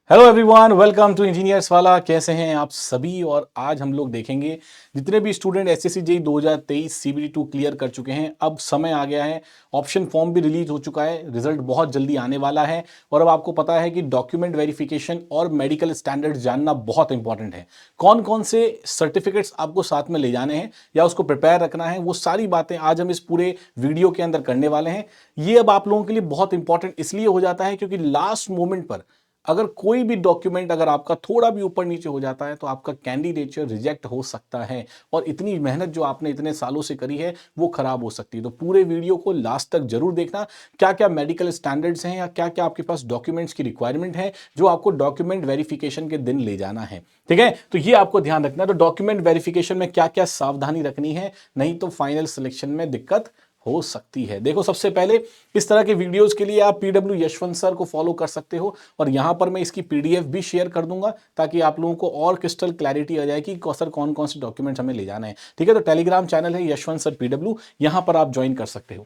Hello everyone, welcome to engineers वाला। कैसे हैं आप सभी। और आज हम लोग देखेंगे जितने भी student SSC JEE 2023 CBT 2 clear कर चुके हैं। अब समय आ गया है, ऑप्शन फॉर्म भी रिलीज हो चुका है, रिजल्ट बहुत जल्दी आने वाला है। और अब आपको पता है कि डॉक्यूमेंट वेरिफिकेशन और मेडिकल स्टैंडर्ड्स जानना बहुत इंपॉर्टेंट है। कौन कौन से सर्टिफिकेट्स आपको साथ में ले जाने हैं या उसको प्रिपेयर रखना है, वो सारी बातें आज हम इस पूरे वीडियो के अंदर करने वाले हैं। ये अब आप लोगों के लिए बहुत इंपॉर्टेंट इसलिए हो जाता है क्योंकि लास्ट मोमेंट पर अगर कोई भी डॉक्यूमेंट अगर आपका थोड़ा भी ऊपर नीचे हो जाता है तो आपका कैंडिडेचर रिजेक्ट हो सकता है और इतनी मेहनत जो आपने इतने सालों से करी है वो खराब हो सकती है। तो पूरे वीडियो को लास्ट तक जरूर देखना, क्या क्या मेडिकल स्टैंडर्ड्स हैं या क्या क्या आपके पास डॉक्यूमेंट्स की रिक्वायरमेंट है जो आपको डॉक्यूमेंट वेरिफिकेशन के दिन ले जाना है। ठीक है, तो ये आपको ध्यान रखना है। तो डॉक्यूमेंट वेरिफिकेशन में क्या क्या सावधानी रखनी है, नहीं तो फाइनल सिलेक्शन में दिक्कत हो सकती है। देखो, सबसे पहले इस तरह के वीडियोस के लिए आप पीडब्ल्यू यशवंत सर को फॉलो कर सकते हो और यहां पर मैं इसकी पीडीएफ भी शेयर कर दूंगा ताकि आप लोगों को और क्रिस्टल क्लैरिटी आ जाए कि सर कौन कौन से डॉक्यूमेंट्स हमें ले जाना है। ठीक है, तो टेलीग्राम चैनल है यशवंत सर पीडब्ल्यू, यहां पर आप ज्वाइन कर सकते हो।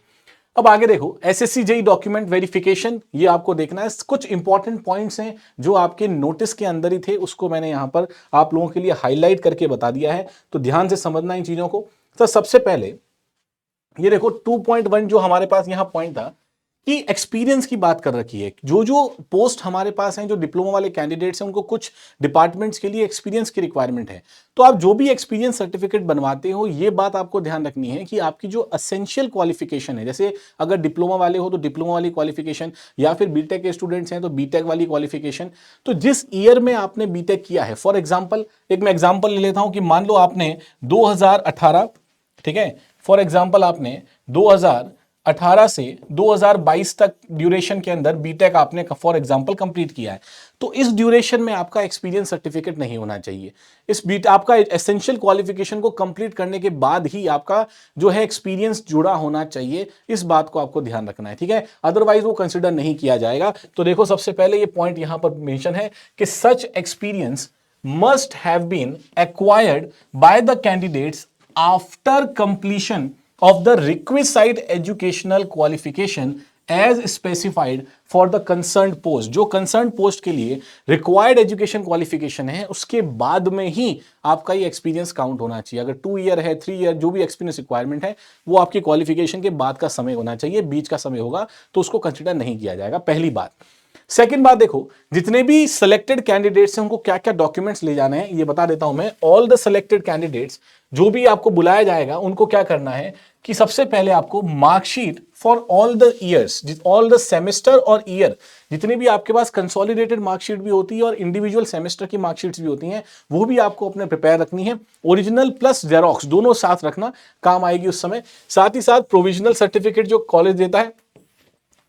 अब आगे देखो, एसएससी जेईई डॉक्यूमेंट वेरिफिकेशन, ये आपको देखना है। कुछ इंपॉर्टेंट पॉइंट्स हैं जो आपके नोटिस के अंदर ही थे, उसको मैंने यहां पर आप लोगों के लिए हाईलाइट करके बता दिया है, तो ध्यान से समझना इन चीजों को। तो सबसे पहले ये देखो 2.1 जो हमारे पास यहां पॉइंट था कि एक्सपीरियंस की बात कर रखी है। जो जो पोस्ट हमारे पास हैं, जो डिप्लोमा वाले कैंडिडेट्स हैं, उनको कुछ डिपार्टमेंट्स के लिए एक्सपीरियंस की रिक्वायरमेंट है। तो आप जो भी एक्सपीरियंस सर्टिफिकेट बनवाते हो, ये बात आपको ध्यान रखनी है कि आपकी जो असेंशियल क्वालिफिकेशन है, जैसे अगर डिप्लोमा वाले हो तो डिप्लोमा वाली क्वालिफिकेशन, या फिर बीटेक के स्टूडेंट्स हैं तो बीटेक वाली क्वालिफिकेशन। तो जिस ईयर में आपने बीटेक किया है, फॉर एग्जाम्पल एक मैं एग्जाम्पल ले लेता हूं कि मान लो आपने 2018, ठीक है, फॉर एग्जाम्पल आपने 2018 से 2022 तक ड्यूरेशन के अंदर बीटेक आपने फॉर एग्जाम्पल कंप्लीट किया है, तो इस ड्यूरेशन में आपका एक्सपीरियंस सर्टिफिकेट नहीं होना चाहिए। इस बीट आपका एसेंशियल क्वालिफिकेशन को कंप्लीट करने के बाद ही आपका जो है एक्सपीरियंस जुड़ा होना चाहिए। इस बात को आपको ध्यान रखना है, ठीक है, अदरवाइज वो कंसिडर नहीं किया जाएगा। तो देखो, सबसे पहले ये पॉइंट यहां पर मेंशन है कि such experience must have been acquired by the candidates after completion of the requisite educational qualification as specified for the concerned post। जो concerned post के लिए required education qualification है, उसके बाद में ही आपका ये एक्सपीरियंस काउंट होना चाहिए। अगर 2 ईयर है, 3 ईयर, जो भी एक्सपीरियंस रिक्वायरमेंट है, वो आपकी क्वालिफिकेशन के बाद का समय होना चाहिए। बीच का समय होगा तो उसको कंसिडर नहीं किया जाएगा, पहली बात। सेकंड बात, देखो जितने भी सिलेक्टेड कैंडिडेट्स हैं उनको क्या क्या डॉक्यूमेंट्स ले जाने हैं ये बता देता हूं मैं। ऑल द सिलेक्टेड कैंडिडेट्स, जो भी आपको बुलाया जाएगा, उनको क्या करना है कि सबसे पहले आपको marksheet for all the years, all the semester और ईयर, जितने भी आपके पास कंसोलिडेटेड मार्कशीट भी होती है और इंडिविजुअल सेमेस्टर की मार्कशीट्स भी होती हैं, वो भी आपको अपने प्रिपेयर रखनी है। ओरिजिनल प्लस जेरोक्स दोनों साथ रखना, काम आएगी उस समय। साथ ही साथ प्रोविजनल सर्टिफिकेट जो कॉलेज देता है,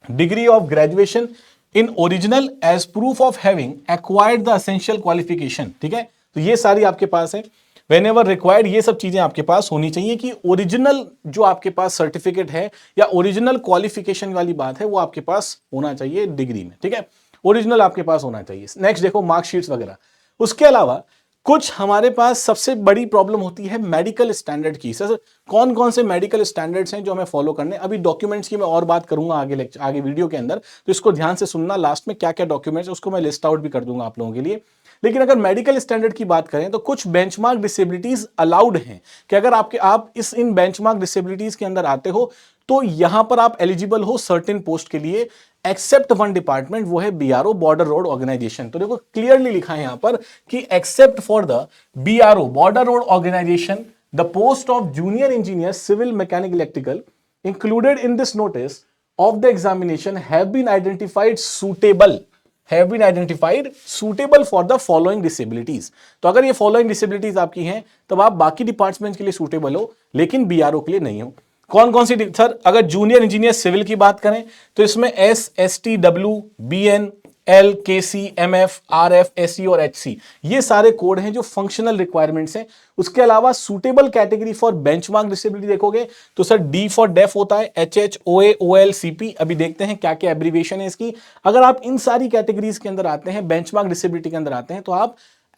degree of graduation in original as proof of having acquired the essential qualification. ठीक है, तो ये सारी आपके पास है। वेन एवर रिक्वायर्ड, ये सब चीजें आपके पास होनी चाहिए कि ओरिजिनल जो आपके पास सर्टिफिकेट है या ओरिजिनल क्वालिफिकेशन वाली बात है वो आपके पास होना चाहिए डिग्री में। ठीक है, ओरिजिनल आपके पास होना चाहिए। नेक्स्ट देखो, मार्कशीट्स वगैरह। उसके अलावा कुछ हमारे पास सबसे बड़ी प्रॉब्लम होती है मेडिकल स्टैंडर्ड की। सर कौन कौन से मेडिकल स्टैंडर्ड्स हैं जो हमें फॉलो करने। अभी डॉक्यूमेंट्स की मैं और बात करूंगा आगे वीडियो के अंदर, तो इसको ध्यान से सुनना। लास्ट में क्या क्या डॉक्यूमेंट्स उसको मैं लिस्ट आउट भी कर दूंगा आप लोगों के लिए। लेकिन अगर मेडिकल स्टैंडर्ड की बात करें तो कुछ बेंचमार्क डिसेबिलिटीज अलाउड हैं कि अगर आप इन बेंचमार्क डिसेबिलिटीज के अंदर आते हो तो यहां पर आप एलिजिबल हो सर्टेन पोस्ट के लिए, एक्सेप्ट वन डिपार्टमेंट, वो है बीआरओ, बॉर्डर रोड ऑर्गेनाइजेशन। तो देखो क्लियरली लिखा है यहां पर कि except for the BRO, border road organisation, the post of junior engineer civil mechanical electrical included in this notice of the examination have been identified suitable for the following disabilities. तो अगर ये following disabilities आपकी हैं तब आप बाकी department के लिए सूटेबल हो, लेकिन बीआरओ के लिए नहीं हो। कौन कौन सी सर, अगर जूनियर इंजीनियर सिविल की बात करें तो इसमें S, S T, W, B N, L, K C, M F, R F, S C और एच सी, ये सारे कोड हैं जो फंक्शनल रिक्वायरमेंट्स हैं। उसके अलावा suitable category for benchmark disability देखोगे तो सर डी फॉर डेफ होता है, एच एच, ओ ए, ओ एल, सी पी। अभी देखते हैं क्या क्या एब्रीविएशन है इसकी। अगर आप इन सारी कैटेगरीज के अंदर आते हैं, बेंचमार्क डिसेबिलिटी के अंदर आते हैं, तो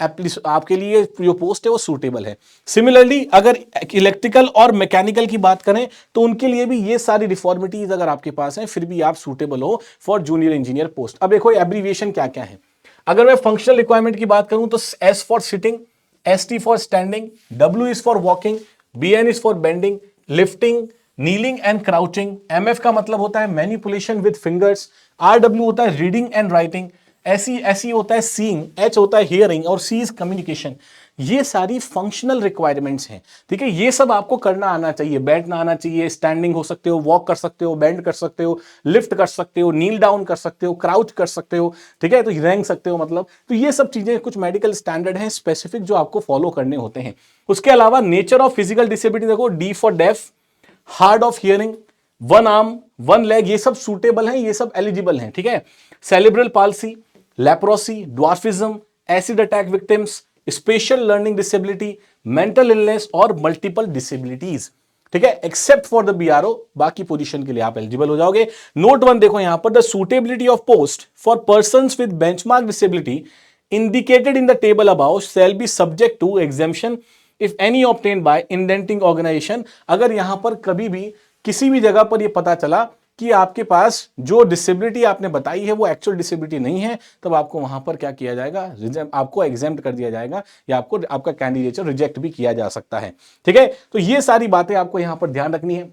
आपके लिए जो पोस्ट है वो सूटेबल है। सिमिलरली अगर इलेक्ट्रिकल और मैकेनिकल की बात करें तो उनके लिए भी ये सारी डिफॉर्मिटीज अगर आपके पास हैं, फिर भी आप सूटेबल हो फॉर जूनियर इंजीनियर पोस्ट। अब देखो एब्रीविएशन क्या क्या है। अगर मैं फंक्शनल रिक्वायरमेंट की बात करूं तो S for sitting, ST for standing, W is for walking, BN is for bending, lifting, kneeling and crouching, MF का मतलब होता है मैनिपुलेशन विद फिंगर्स, RW होता है रीडिंग एंड राइटिंग, SE होता है सीइंग, H होता है हियरिंग और C इज कम्युनिकेशन। ये सारी फंक्शनल रिक्वायरमेंट्स हैं, ठीक है। ये सब आपको करना आना चाहिए, बैठना आना चाहिए, स्टैंडिंग हो सकते हो, वॉक कर सकते हो, बेंड कर सकते हो, लिफ्ट कर सकते हो, नील डाउन कर सकते हो, क्राउच कर सकते हो, ठीक है, तो रेंग सकते हो मतलब। तो ये सब चीजें कुछ मेडिकल स्टैंडर्ड हैं स्पेसिफिक जो आपको फॉलो करने होते हैं। उसके अलावा नेचर ऑफ फिजिकल डिसेबिलिटी देखो, D for def, hard of hearing, one arm, one leg, ये सब सूटेबल हैं, ये सब एलिजिबल हैं, ठीक है। Cerebral palsy, leprosy, dwarfism, acid attack victims, special learning disability, mental illness और मल्टीपल डिसेबिलिटीज, ठीक है, एक्सेप्ट फॉर द BRO, बाकी पोजीशन के लिए आप एलिजिबल हो जाओगे। नोट 1 देखो यहां पर, the suitability of post for persons with benchmark disability indicated in the table above shall be subject to exemption if any obtained by indenting organization। अगर यहां पर कभी भी किसी भी जगह पर यह पता चला कि आपके पास जो डिसेबिलिटी आपने बताई है वो एक्चुअल डिसेबिलिटी नहीं है, तब आपको वहां पर क्या किया जाएगा, आपको एग्जेम्प्ट कर दिया जाएगा या आपको आपका कैंडिडेचर रिजेक्ट भी किया जा सकता है, ठीक है। तो ये सारी बातें आपको यहां पर ध्यान रखनी है।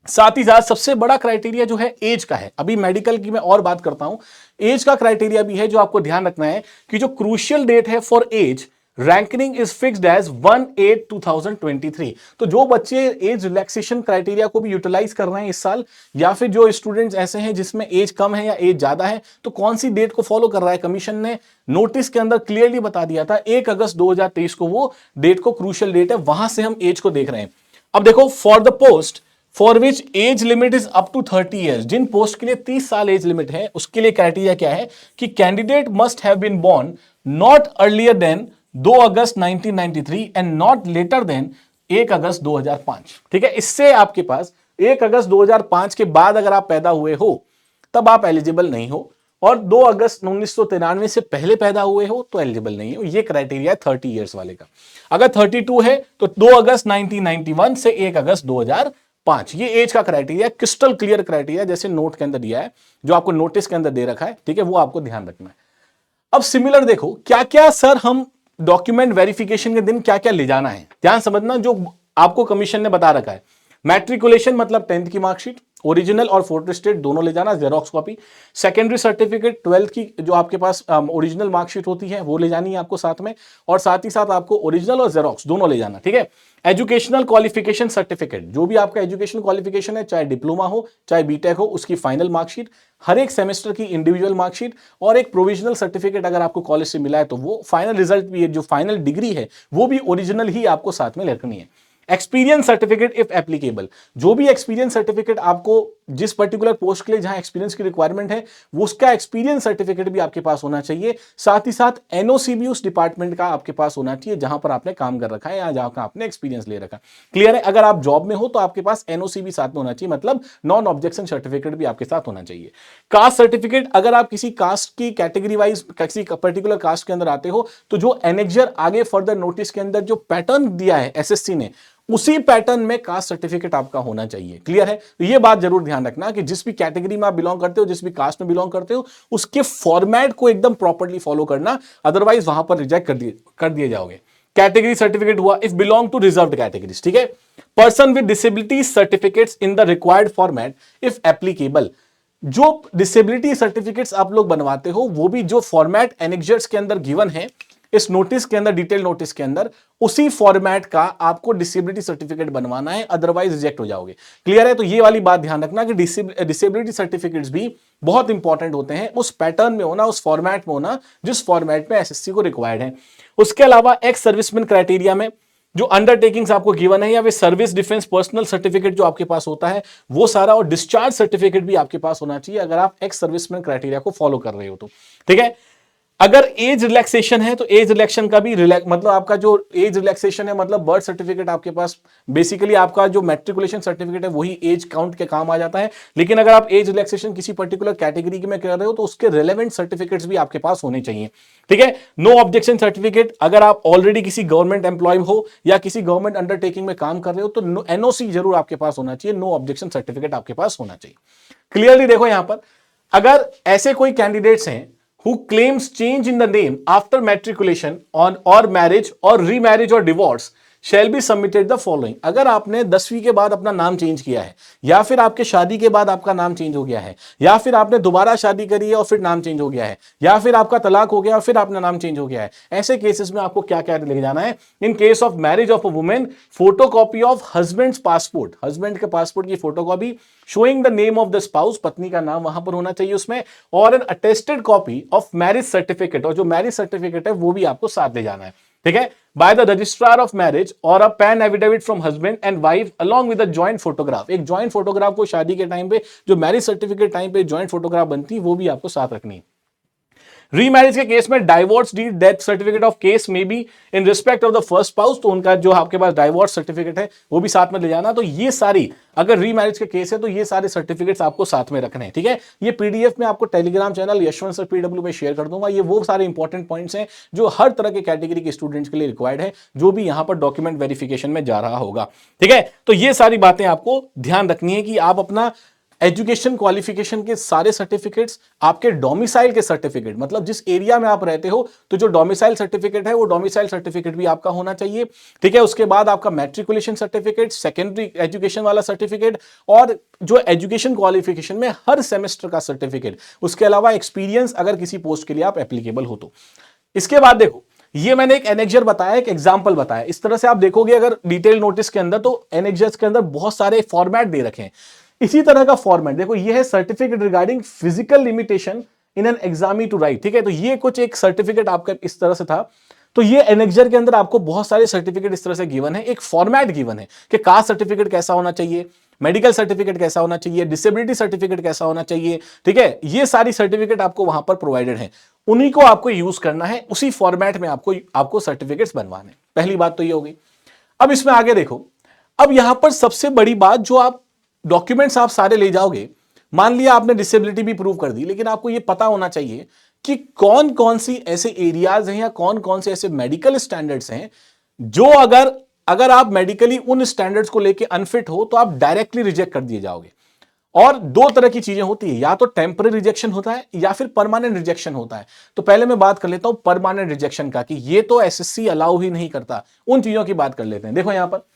साथ ही साथ सबसे बड़ा क्राइटेरिया जो है एज का है। अभी मेडिकल की मैं और बात करता हूं, एज का क्राइटेरिया भी है जो आपको ध्यान रखना है कि जो क्रूशियल डेट है for age ranking is fixed as 1/8/2023। तो जो बच्चे एज रिलैक्सेशन क्राइटेरिया को भी यूटिलाइज कर रहे हैं इस साल, या फिर जो स्टूडेंट्स ऐसे हैं जिसमें एज कम है या एज ज्यादा है, तो कौन सी डेट को फॉलो कर रहा है, कमीशन ने नोटिस के अंदर क्लियरली बता दिया था 1 अगस्त 2023 को वो डेट को क्रूशियल डेट है, वहां से हम एज को देख रहे हैं। अब देखो, for the post for which age limit is up to 30 years, जिन पोस्ट के लिए 30 साल एज लिमिट है, उसके लिए क्राइटेरिया क्या है कि candidate must have been born not earlier than 2 August 1993 and not later than 1 August 2005, ठीक है। इससे आपके पास 1 अगस्त 2005 के बाद अगर आप पैदा हुए हो तब आप एलिजिबल नहीं हो, और 2 अगस्त 1993 से पहले पैदा हुए हो तो एलिजिबल नहीं हो। ये क्राइटेरिया है 30 इयर्स वाले का। अगर 32 है तो 2 अगस्त 1991 से 1 अगस्त 2005, ये एज का क्राइटेरिया, क्रिस्टल क्लियर क्राइटेरिया, जैसे नोट के अंदर दिया है, जो आपको नोटिस के अंदर दे रखा है, ठीक है, वो आपको ध्यान रखना है। अब सिमिलर देखो, क्या क्या सर हम डॉक्यूमेंट वेरिफिकेशन के दिन क्या क्या ले जाना है, ध्यान समझना, जो आपको कमीशन ने बता रखा है। मैट्रिकुलेशन मतलब 10th की मार्कशीट, ओरिजिनल और फोटोस्टेट दोनों ले जाना, xerox copy. Secondary certificate 12th की जो आपके पास ओरिजिनल मार्कशीट होती है वो ले जानी है आपको साथ में, और साथ ही साथ आपको ओरिजिनल और जेरोक्स दोनों ले जाना, ठीक है। एजुकेशनल क्वालिफिकेशन सर्टिफिकेट, जो भी आपका एजुकेशन क्वालिफिकेशन है, चाहे डिप्लोमा हो चाहे बीटेक हो, उसकी फाइनल मार्कशीट, हर एक सेमेस्टर की इंडिविजुअल मार्कशीट, और एक प्रोविजनल सर्टिफिकेट अगर आपको कॉलेज से मिला है तो वो, फाइनल रिजल्ट भी है, जो फाइनल डिग्री है वो भी ओरिजिनल ही आपको साथ में रखनी है। एक्सपीरियंस सर्टिफिकेट इफ एप्लीकेबल, जो भी एक्सपीरियंस सर्टिफिकेट आपको जिस पर्टिकुलर पोस्ट के लिए जहां एक्सपीरियंस की रिक्वायरमेंट है, वो उसका एक्सपीरियंस सर्टिफिकेट भी आपके पास होना चाहिए। साथ ही साथ एनओसी भी उस डिपार्टमेंट का आपके पास होना चाहिए जहां पर आपने काम कर रखा है या जहां का आपने एक्सपीरियंस ले रखा है। क्लियर है? अगर आप जॉब में हो तो आपके पास एनओसी भी साथ में होना चाहिए, मतलब नॉन ऑब्जेक्शन सर्टिफिकेट भी आपके साथ होना चाहिए। कास्ट सर्टिफिकेट, अगर आप किसी कास्ट की कैटेगरी वाइज किसी पर्टिकुलर कास्ट के अंदर आते हो तो जो एनेक्जर आगे फर्दर नोटिस के अंदर जो पैटर्न दिया है एसएससी ने, उसी पैटर्न में कास्ट सर्टिफिकेट आपका होना चाहिए। क्लियर है? तो ये बात जरूर ध्यान रखना कि जिस भी कैटेगरी में आप बिलोंग करते हो, जिस भी कास्ट में बिलोंग करते हो, उसके फॉर्मेट को एकदम प्रॉपर्ली फॉलो करना, अदरवाइज वहां पर रिजेक्ट कर दिए जाओगे। कैटेगरी सर्टिफिकेट हुआ if belong to reserved categories, ठीक है। Person with disability certificates in the required format if applicable, जो डिसेबिलिटी सर्टिफिकेट्स आप लोग बनवाते हो वो भी जो फॉर्मेट एनेक्जर्स के अंदर गिवन है इस नोटिस के अंदर, डिटेल नोटिस के अंदर, उसी फॉर्मेट का आपको डिसेबिलिटी सर्टिफिकेट बनवाना है, अदरवाइज रिजेक्ट हो जाओगे। क्लियर है? तो ये वाली बात ध्यान रखना कि डिसेबिलिटी सर्टिफिकेट्स भी बहुत इंपॉर्टेंट होते हैं, उस पैटर्न में होना, उस फॉर्मेट में होना जिस फॉर्मेट में एसएससी को रिक्वायर्ड है। उसके अलावा एक्स सर्विसमैन क्राइटेरिया में जो अंडरटेकिंग्स आपको गिवन है, या फिर सर्विस डिफेंस पर्सनल सर्टिफिकेट जो आपके पास होता है वो सारा, और डिस्चार्ज सर्टिफिकेट भी आपके पास होना चाहिए अगर आप एक्स सर्विसमैन क्राइटेरिया को फॉलो कर रहे हो तो, ठीक है। अगर एज रिलैक्सेशन है तो एज रिलैक्सेशन का भी मतलब आपका जो एज रिलैक्सेशन है, मतलब बर्थ सर्टिफिकेट आपके पास, बेसिकली आपका जो मैट्रिकुलेशन सर्टिफिकेट है वही एज काउंट के काम आ जाता है। लेकिन अगर आप एज रिलैक्सेशन किसी पर्टिकुलर कैटेगरी में कर रहे हो तो उसके रिलेवेंट सर्टिफिकेट्स भी आपके पास होने चाहिए, ठीक है। नो ऑब्जेक्शन सर्टिफिकेट, अगर आप ऑलरेडी किसी गवर्नमेंट एम्प्लॉय हो या किसी गवर्नमेंट अंडरटेकिंग में काम कर रहे हो तो एनओसी जरूर आपके पास होना चाहिए, नो ऑब्जेक्शन सर्टिफिकेट आपके पास होना चाहिए। क्लियरली देखो यहां पर, अगर ऐसे कोई कैंडिडेट्स हैं who claims change in the name after matriculation on or marriage or remarriage or divorce shall be submitted the following। अगर आपने 10वीं के बाद अपना नाम चेंज किया है, या फिर आपके शादी के बाद आपका नाम चेंज हो गया है, या फिर आपने दोबारा शादी करी है और फिर नाम चेंज हो गया है, या फिर आपका तलाक हो गया और फिर अपना नाम चेंज हो गया है, ऐसे केसेस में आपको क्या क्या लेके जाना है। In case of marriage of a women, photocopy of husband passport, husband के पासपोर्ट की photocopy showing the name of the spouse, पत्नी का नाम वहां पर होना चाहिए उसमें, और an attested copy of marriage certificate, और जो मैरिज सर्टिफिकेट है वो भी आपको साथ ले जाना है, ठीक है, by the registrar of marriage or a pen affidavit from husband and wife along with a joint photograph। एक joint photograph को शादी के टाइम पे, जो मैरिज सर्टिफिकेट टाइम पे joint photograph बनती है, वो भी आपको साथ रखनी है। रीमैरिज के केस में divorce deed, death certificate of case में be in respect of the first spouse, तो उनका जो आपके पास डाइवोर्स सर्टिफिकेट है वो भी साथ में ले जाना। तो ये सारी, अगर रीमैरिज के केस है तो ये सारे सर्टिफिकेट्स आपको साथ में रखने हैं, ठीक है। ये पीडीएफ में आपको Telegram channel Yashwant sir PW में शेयर कर दूंगा। ये वो सारे इंपॉर्टेंट पॉइंट्स हैं जो हर तरह के कैटेगरी के स्टूडेंट्स के लिए रिक्वायर्ड है, जो भी यहां पर डॉक्यूमेंट वेरिफिकेशन में जा रहा होगा, ठीक है। तो ये सारी बातें आपको ध्यान रखनी है कि आप अपना एजुकेशन क्वालिफिकेशन के सारे सर्टिफिकेट्स, आपके डोमिसाइल के सर्टिफिकेट, मतलब जिस एरिया में आप रहते हो तो जो डोमिसाइल सर्टिफिकेट है वो डोमिसाइल सर्टिफिकेट भी आपका होना चाहिए, ठीक है। उसके बाद आपका मैट्रिकुलेशन सर्टिफिकेट, सेकेंडरी एजुकेशन वाला सर्टिफिकेट, और जो एजुकेशन क्वालिफिकेशन में हर सेमेस्टर का सर्टिफिकेट, उसके अलावा एक्सपीरियंस अगर किसी पोस्ट के लिए आप एप्लीकेबल हो तो। इसके बाद देखो, ये मैंने एक एनेक्जर बताया, एक एग्जांपल बताया, इस तरह से आप देखोगे अगर डिटेल नोटिस के अंदर, तो एनेक्जर्स के अंदर बहुत सारे फॉर्मेट दे रखे हैं। इसी तरह का फॉर्मेट देखो, ये है certificate regarding physical limitation in an examinee to write, ठीक है। तो ये कुछ एक सर्टिफिकेट आपका इस तरह से था। तो ये एनेक्जर के अंदर आपको बहुत सारे सर्टिफिकेट इस तरह से गिवन है, एक फॉर्मेट गिवन है कि कास्ट सर्टिफिकेट कैसा होना चाहिए, मेडिकल सर्टिफिकेट कैसा होना चाहिए, डिसेबिलिटी सर्टिफिकेट कैसा होना चाहिए, ठीक है। ये सारी सर्टिफिकेट आपको वहां पर प्रोवाइडेड है, उन्हीं को आपको यूज करना है, उसी फॉर्मेट में आपको सर्टिफिकेट्स बनवाने। पहली बात तो ये हो गई। अब इसमें आगे देखो, अब यहां पर सबसे बड़ी बात, जो आप डॉक्यूमेंट्स आप सारे ले जाओगे, मान लिया आपने डिसेबिलिटी भी प्रूव कर दी, लेकिन आपको यह पता होना चाहिए कि कौन कौन सी ऐसे एरियाज हैं या कौन कौन से ऐसे मेडिकल स्टैंडर्ड्स हैं जो अगर आप मेडिकली उन स्टैंडर्ड्स को लेके अनफिट हो तो आप डायरेक्टली रिजेक्ट कर दिए जाओगे। और दो तरह की चीजें होती है, या तो टेम्पररी रिजेक्शन होता है या फिर परमानेंट रिजेक्शन होता है। तो पहले मैं बात कर लेता हूं परमानेंट रिजेक्शन का, कि ये तो एसएससी अलाउ ही नहीं करता, उन चीजों की बात कर लेते हैं। देखो यहां पर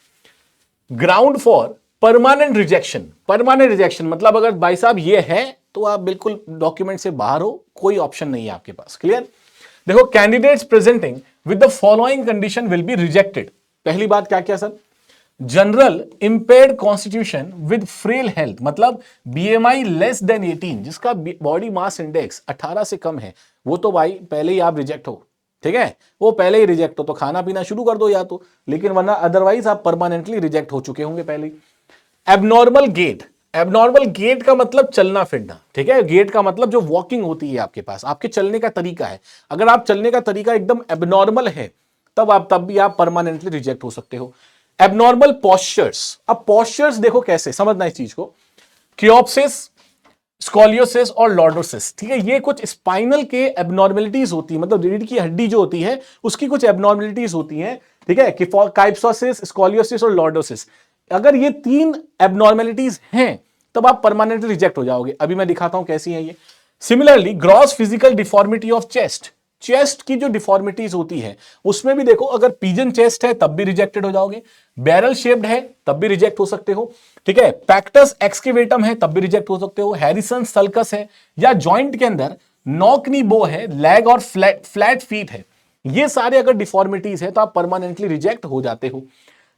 ground for permanent rejection, permanent rejection मतलब अगर भाई साहब ये है तो आप बिल्कुल डॉक्यूमेंट से बाहर हो, कोई ऑप्शन नहीं है आपके पास, क्लियर। देखो, candidates presenting with the following condition will be rejected. पहली बात क्या क्या sir, general impaired constitution with frail health, मतलब बीएमआई लेस देन 18, जिसका बॉडी मास इंडेक्स 18 से कम है, वो तो भाई पहले ही आप रिजेक्ट हो, ठीक है, वो पहले ही रिजेक्ट हो। तो खाना पीना शुरू कर दो या तो, लेकिन वरना अदरवाइज आप परमानेंटली रिजेक्ट हो चुके होंगे पहले ही। एबनॉर्मल गेट, एबनॉर्मल गेट का मतलब चलना फिरना, ठीक है। गेट का मतलब जो वॉकिंग होती है आपके पास, आपके चलने का तरीका है, अगर आप चलने का तरीका एकदम एबनॉर्मल है तब भी आप परमानेंटली रिजेक्ट हो सकते हो। एबनॉर्मल पोस्चर्स, अब पोस्चर्स देखो कैसे समझना इस चीज को, क्योप्सिस, स्कोलियोसिस और लॉर्डोसिस, ठीक है, ये कुछ स्पाइनल के एबनॉर्मेलिटीज होती है, मतलब रीढ़ की हड्डी जो होती है उसकी कुछ एबनॉर्मेलिटीज होती हैं, ठीक है, काइप्सोसिस, स्कोलियोसिस और लॉर्डोसिस। अगर ये तीन एबनॉर्मेलिटीज हैं तब आप परमानेंटली रिजेक्ट हो जाओगे। अभी मैं दिखाता हूं कैसी है ये। Similarly gross physical deformity of chest, chest की जो डिफॉर्मिटीज होती है उसमें भी देखो, अगर पिजन चेस्ट है तब भी रिजेक्टेड हो जाओगे, बैरल शेप्ड है तब भी रिजेक्ट हो सकते हो, ठीक है, पैक्टस एक्सकेवेटम है तब भी रिजेक्ट हो सकते हो, हैरिसन सल्कस है, या जॉइंट के अंदर नॉकनी बो है, लेग और फ्लैट फीट है, ये सारे अगर डिफॉर्मिटीज है तो आप परमानेंटली रिजेक्ट हो जाते हो,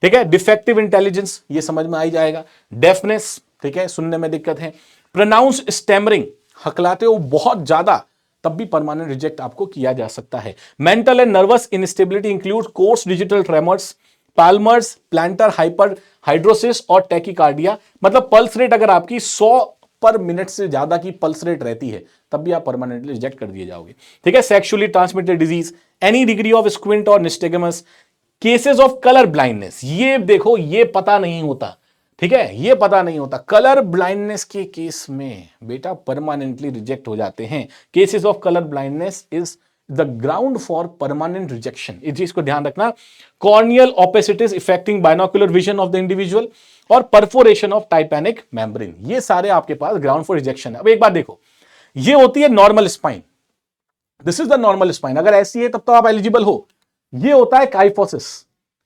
ठीक है। डिफेक्टिव इंटेलिजेंस, ये समझ में आ ही जाएगा। डेफनेस, ठीक है, सुनने में दिक्कत है। प्रोनाउंस स्टैमरिंग, हकलाते हो बहुत ज्यादा, तब भी परमानेंट रिजेक्ट आपको किया जा सकता है। Mental and nervous instability include coarse digital tremors, palmars, plantar hyperhidrosis और टैकीकार्डिया, मतलब पल्स रेट अगर आपकी 100 पर मिनट से ज्यादा की पल्स रेट रहती है तब भी आप परमानेंटली रिजेक्ट कर दिए जाओगे, ठीक है। Sexually transmitted disease, any degree of squint और निस्टेगमस, केसेस ऑफ कलर ब्लाइंडनेस, ये देखो ये पता नहीं होता, ठीक है, ये पता नहीं होता। कलर ब्लाइंडनेस के केस में बेटा परमानेंटली रिजेक्ट हो जाते हैं। Cases of colour blindness is the ground for permanent rejection, इस चीज को ध्यान रखना। Corneal opacities affecting binocular vision of the individual और परफोरेशन ऑफ टाइपैनिक मेम्ब्रेन, ये सारे आपके पास ग्राउंड फॉर रिजेक्शन है। अब एक बात देखो, ये होती है normal spine, this is the normal spine. अगर ऐसी है तब तो आप एलिजिबल हो। ये होता है काइफोसिस,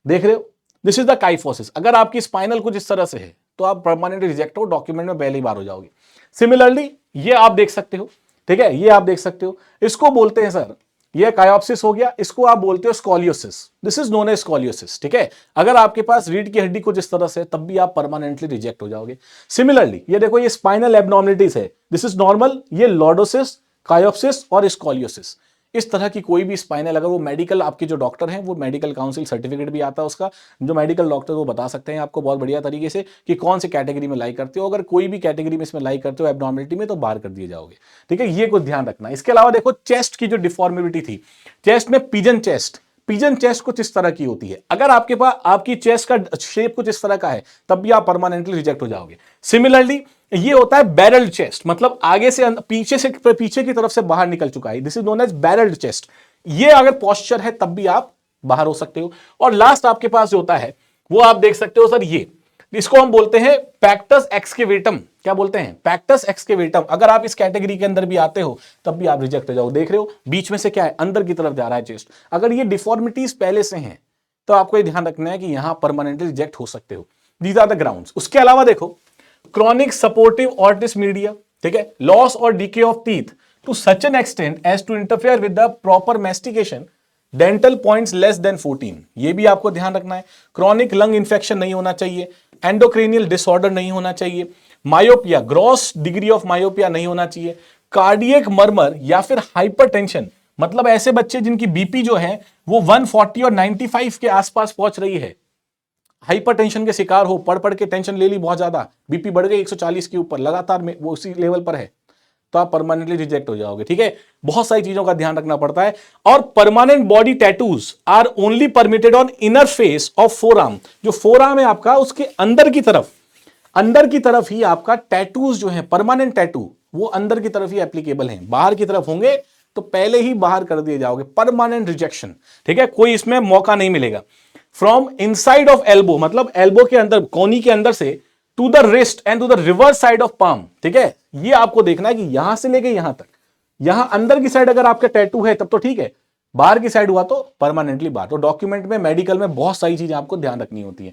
देख रहे हो, दिस इज द काइफोसिस। अगर आपकी स्पाइनल कुछ इस तरह से है तो आप परमानेंटली रिजेक्ट हो, डॉक्यूमेंट में पहली ही बार हो जाओगे। सिमिलरली ये आप देख सकते हो, ठीक है, ये आप देख सकते हो, इसको बोलते हैं सर, ये कायोप्सिस हो गया, इसको आप बोलते हो scoliosis. This is known as scoliosis, ठीक है। अगर आपके पास रीढ़ की हड्डी कुछ इस तरह से तब भी आप परमानेंटली रिजेक्ट हो जाओगे। सिमिलरली ये देखो, ये स्पाइनल एब्नॉर्मलिटीज है, दिस इज नॉर्मल, ये लॉर्डोसिस, कायोप्सिस और स्कॉलियोसिस। इस तरह की कोई भी स्पाइनल, अगर वो मेडिकल आपके जो डॉक्टर हैं, वो मेडिकल काउंसिल सर्टिफिकेट भी आता है उसका, जो मेडिकल डॉक्टर वो बता सकते हैं आपको बहुत बढ़िया तरीके से कि कौन सी कैटेगरी में लाई करते हो। अगर कोई भी कैटेगरी में इसमें लाई करते हो एब्नॉर्मलिटी में, तो बाहर कर दिए जाओगे, ठीक है। ये कुछ ध्यान रखना। इसके अलावा देखो, चेस्ट की जो डिफॉर्मिटी थी, चेस्ट में पिजन चेस्ट, पिजन चेस्ट कुछ इस तरह की होती है। अगर आपके पास आपकी चेस्ट का शेप कुछ इस तरह का है तब भी आप परमानेंटली रिजेक्ट हो जाओगे। सिमिलरली ये होता है बैरल्ड चेस्ट, मतलब आगे से पीछे की तरफ से बाहर निकल चुका है, this is known as barrelled chest. ये अगर पोस्चर है तब भी आप बाहर हो सकते हो। और लास्ट आपके पास जो होता है वो आप देख सकते हो सर, ये इसको हम बोलते हैं पैक्टस एक्सकेवेटम। क्या बोलते हैं? पैक्टस एक्सकेवेटम। अगर आप इस कैटेगरी के अंदर भी आते हो तब भी आप रिजेक्ट हो जाओ। देख रहे हो बीच में से क्या है, अंदर की तरफ जा रहा है चेस्ट। अगर ये डिफॉर्मिटीज पहले से हैं तो आपको ये ध्यान रखना है कि यहां परमानेंटली रिजेक्ट हो सकते हो। These are the grounds. उसके अलावा देखो, क्रॉनिक सपोर्टिव ऑर्टिस मीडिया, ठीक है, लॉस और decay of teeth to such an extent as to interfere with the proper mastication, dental points less than 14, ये भी आपको ध्यान रखना है। क्रॉनिक लंग इंफेक्शन नहीं होना चाहिए, एंडोक्रेनियल डिसऑर्डर नहीं होना चाहिए, myopia, gross degree of myopia नहीं होना चाहिए, कार्डियक मर्मर या फिर हाइपरटेंशन, मतलब ऐसे बच्चे जिनकी बीपी जो है वो 140 और 95 के आसपास पहुंच रही है, हाइपरटेंशन के शिकार हो, पढ़ पढ़ के टेंशन ले ली बहुत ज्यादा, बीपी बढ़ गई 140 के ऊपर लगातार में, वो उसी लेवल पर है, तो आप परमानेंटली रिजेक्ट हो जाओगे, ठीक है। बहुत सारी चीजों का ध्यान रखना पड़ता है। और permanent body tattoos are only permitted on inner face of forearm. जो फोरआर्म है आपका, उसके अंदर की तरफ ही आपका टैटूज जो है, परमानेंट टैटू, वो अंदर की तरफ ही एप्लीकेबल हैं। बाहर की तरफ होंगे तो पहले ही बाहर कर दिए जाओगे, परमानेंट रिजेक्शन, ठीक है, कोई इसमें मौका नहीं मिलेगा। फ्रॉम इनसाइड ऑफ एल्बो, मतलब एल्बो के अंदर, कोनी के अंदर से, to the wrist and to the reverse side of palm, ठीक है। ये आपको देखना है कि यहां से लेके यहां तक, यहां अंदर की साइड अगर आपका टैटू है तब तो ठीक है, बाहर की साइड हुआ तो परमानेंटली बाहर। तो डॉक्यूमेंट में, मेडिकल में बहुत सारी चीजें आपको ध्यान रखनी होती है।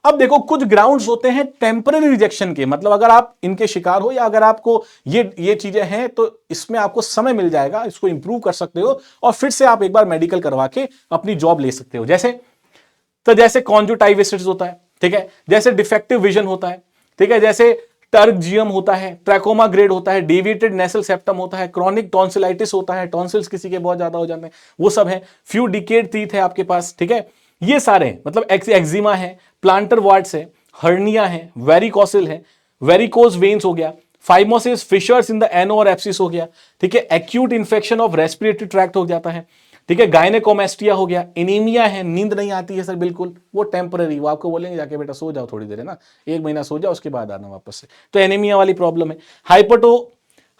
अब देखो, कुछ ग्राउंड्स होते हैं टेम्पररी रिजेक्शन के, मतलब अगर आप इनके शिकार हो या अगर आपको ये चीजें हैं तो इसमें आपको समय मिल जाएगा, इसको इंप्रूव कर सकते हो और फिर से आप एक बार मेडिकल करवा के अपनी जॉब ले सकते हो। जैसे कॉन्जुटाइविटिस होता है, ठीक है, जैसे डिफेक्टिव विजन होता है, ठीक है, जैसे टर्जियम होता है, ट्रैकोमा ग्रेड होता है, डेविएटेड नेसल सेप्टम होता है, क्रॉनिक टॉन्सिलाइटिस होता है, टॉन्सिल्स किसी के बहुत ज्यादा हो जाते हैं, वो सब है। फ्यू डिकेड टीथ है आपके पास, ठीक है, ये सारे मतलब एक्जिमा है, प्लांटर वार्ड्स है, हर्निया है, वेरिकोसिल है, वेरिकोज वेन्स हो गया, फाइमोसिस, फिशर्स इन द एनो और एप्सिस हो गया, ठीक है, acute infection of respiratory tract हो जाता है, ठीक है, गायनेकोमेस्टिया हो गया, एनीमिया है, नींद नहीं आती है सर बिल्कुल, वो टेम्पररी, वो आपको बोलेंगे जाके बेटा सो जाओ थोड़ी देर, है ना, 1 महीना सो जाओ उसके बाद आना वापस से, तो एनीमिया वाली प्रॉब्लम है।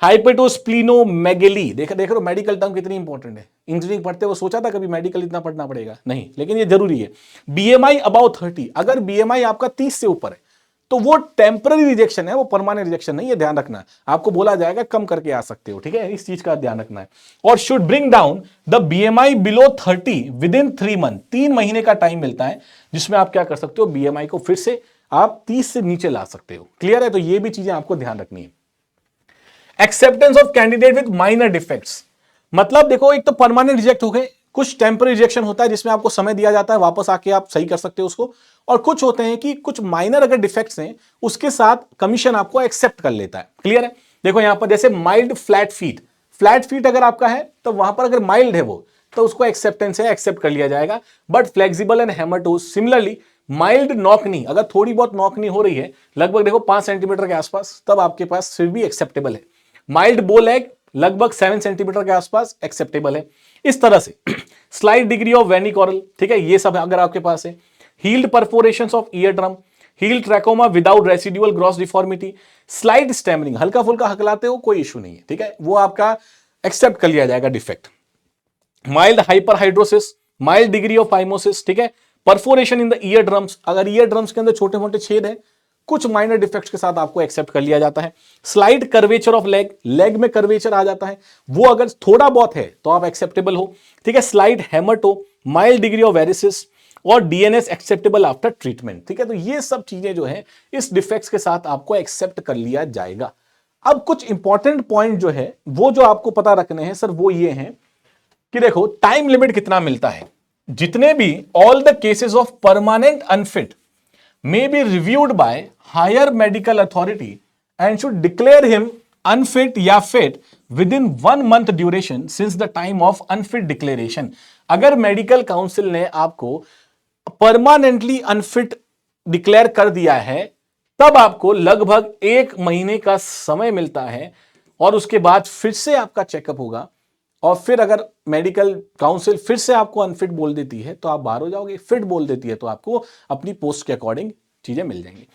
हाइपेटोस्प्लीनोमेगेली, देख रहे हो मेडिकल टर्म कितनी इंपॉर्टेंट है। इंजीनियरिंग पढ़ते वो सोचा था कभी मेडिकल इतना पढ़ना पड़ेगा, नहीं, लेकिन ये जरूरी है। बीएमआई अबाउ 30, अगर बीएमआई आपका 30 से ऊपर है तो वो टेम्पररी रिजेक्शन है, वो परमानेंट रिजेक्शन नहीं है, ध्यान रखना। आपको बोला जाएगा कम करके आ सकते हो, ठीक है, इस चीज का ध्यान रखना है। और should bring down the BMI below 30 with in 3 month, 3 महीने का टाइम मिलता है जिसमें आप क्या कर सकते हो, बीएमआई को फिर से आप 30 से नीचे ला सकते हो। क्लियर है? तो ये भी चीजें आपको ध्यान रखनी है। Acceptance of candidate with minor defects, मतलब देखो, एक तो परमानेंट रिजेक्ट हो गए, कुछ टेम्पररी रिजेक्शन होता है जिसमें आपको समय दिया जाता है, वापस आके आप सही कर सकते हो उसको, और कुछ होते हैं कि कुछ माइनर अगर डिफेक्ट्स हैं उसके साथ कमीशन आपको एक्सेप्ट कर लेता है। क्लियर है? देखो यहां पर जैसे माइल्ड फ्लैट फीट अगर आपका है तो वहां पर अगर माइल्ड है वो, तो उसको एक्सेप्टेंस है, एक्सेप्ट कर लिया जाएगा। But flexible and hammer toes, similarly mild knock knee, अगर थोड़ी बहुत नॉकनी हो रही है, लगभग देखो 5 सेंटीमीटर के आसपास, तब आपके पास फिर भी एक्सेप्टेबल है। माइल्ड बो लेग लगभग 7 सेंटीमीटर के आसपास एक्सेप्टेबल है। इस तरह से स्लाइट डिग्री ऑफ वेनिकोरल, ठीक है, ये सब अगर आपके पास है। Healed perforations of eardrum, healed trachoma without residual gross deformity, slight stammering, हल्का फुल्का हकलाते हो कोई इशू नहीं है, ठीक है, वो आपका एक्सेप्ट कर लिया जाएगा defect. Mild hyperhidrosis, mild degree of phimosis, ठीक है, perforation in the year drums, अगर ईयर ड्रम्स के अंदर छोटे मोटे छेद है कुछ माइनर डिफेक्ट्स के साथ आपको एक्सेप्ट कर लिया जाता है। Slide curvature of leg, leg में कर्वेचर आ जाता है, वो अगर थोड़ा बहुत है तो आप एक्सेप्टेबल हो, ठीक है। Slight hammer toe, mild degree of varices और डीएनएस एक्सेप्टेबल आफ्टर ट्रीटमेंट, ठीक है। तो ये सब चीजें जो है इस डिफेक्ट्स के साथ आपको एक्सेप्ट कर लिया जाएगा। अब कुछ इंपॉर्टेंट पॉइंट जो है वो जो आपको पता रखने हैं सर वो ये हैं कि देखो टाइम लिमिट कितना मिलता है। जितने भी all the cases of permanent unfit may be reviewed by higher medical authority and should declare him unfit या fit within 1 month duration since the time of unfit declaration। अगर मेडिकल काउंसिल ने आपको permanently unfit declare कर दिया है तब आपको लगभग 1 महीने का समय मिलता है और उसके बाद फिर से आपका चेकअप होगा और फिर अगर मेडिकल काउंसिल फिर से आपको अनफिट बोल देती है तो आप बाहर हो जाओगे, फिट बोल देती है तो आपको अपनी पोस्ट के अकॉर्डिंग चीजें मिल जाएंगी।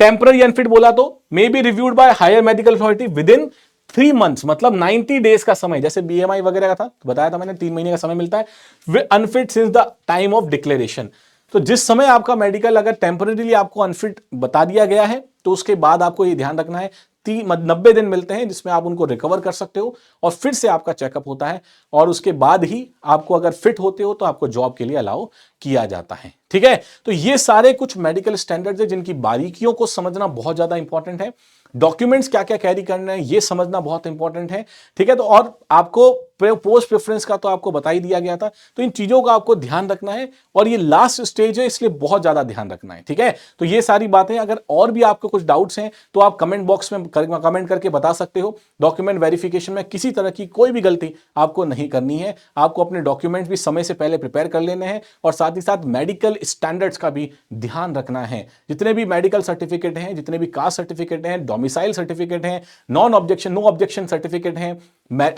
टेम्पररी अनफिट बोला तो may be reviewed by higher medical authority within 3 months, मतलब 90 डेज का समय, जैसे बीएमआई वगैरह का था तो बताया था मैंने 3 महीने का समय मिलता है। Unfit since the time of declaration, तो जिस समय आपका मेडिकल अगर टेम्पररीली आपको अनफिट बता दिया गया है तो उसके बाद आपको ये ध्यान रखना है 90 दिन मिलते हैं जिसमें आप उनको रिकवर कर सकते हो और फिर से आपका चेकअप होता है और उसके बाद ही आपको अगर फिट होते हो तो आपको जॉब के लिए अलाउ किया जाता है, ठीक है। तो ये सारे कुछ मेडिकल स्टैंडर्ड्स हैं जिनकी बारीकियों को समझना बहुत ज्यादा इंपॉर्टेंट है। डॉक्यूमेंट्स क्या क्या कैरी करना है ये समझना बहुत इंपॉर्टेंट है, ठीक है। तो और आपको पोस्ट प्रेफरेंस का तो आपको बता ही दिया गया था, तो इन चीजों का आपको ध्यान रखना है और ये लास्ट स्टेज है इसलिए बहुत ज्यादा ध्यान रखना है, ठीक है। तो ये सारी बातें, अगर और भी आपको कुछ डाउट्स हैं तो आप कमेंट बॉक्स में कमेंट करके बता सकते हो। डॉक्यूमेंट वेरिफिकेशन में किसी तरह की कोई भी गलती आपको नहीं करनी है, आपको अपने डॉक्यूमेंट्स भी समय से पहले प्रिपेयर कर लेने हैं और साथ ही साथ मेडिकल स्टैंडर्ड्स का भी ध्यान रखना है। जितने भी मेडिकल सर्टिफिकेट हैं, जितने भी कास्ट सर्टिफिकेट हैं, डोमिसाइल सर्टिफिकेट हैं, non objection no objection certificate हैं,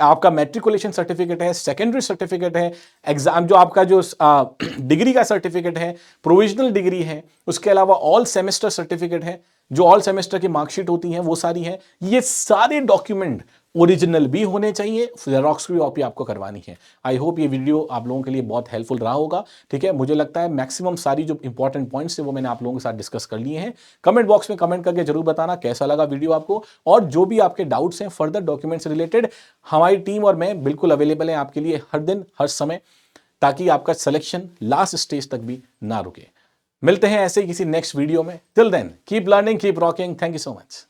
आपका मैट्रिकुलेशन सर्टिफिकेट है, सेकेंडरी सर्टिफिकेट है, एग्जाम जो आपका जो डिग्री का सर्टिफिकेट है, प्रोविजनल डिग्री है, उसके अलावा ऑल सेमेस्टर सर्टिफिकेट है, जो ऑल सेमेस्टर की मार्कशीट होती हैं वो सारी हैं। ये सारे डॉक्यूमेंट ओरिजिनल भी होने चाहिए, जेरोक्स की कॉपी आपको करवानी है। आई होप ये वीडियो आप लोगों के लिए बहुत हेल्पफुल रहा होगा, ठीक है। मुझे लगता है मैक्सिमम सारी जो इंपॉर्टेंट पॉइंट्स थे वो मैंने आप लोगों के साथ डिस्कस कर लिए हैं। कमेंट बॉक्स में कमेंट करके जरूर बताना कैसा लगा वीडियो आपको, और जो भी आपके डाउट्स हैं फर्दर डॉक्यूमेंट से रिलेटेड, हमारी टीम और मैं बिल्कुल अवेलेबल है आपके लिए हर दिन हर समय, ताकि आपका सिलेक्शन लास्ट स्टेज तक भी ना रुके। मिलते हैं ऐसे ही किसी नेक्स्ट वीडियो में। Till then keep learning, keep rocking. Thank you so much.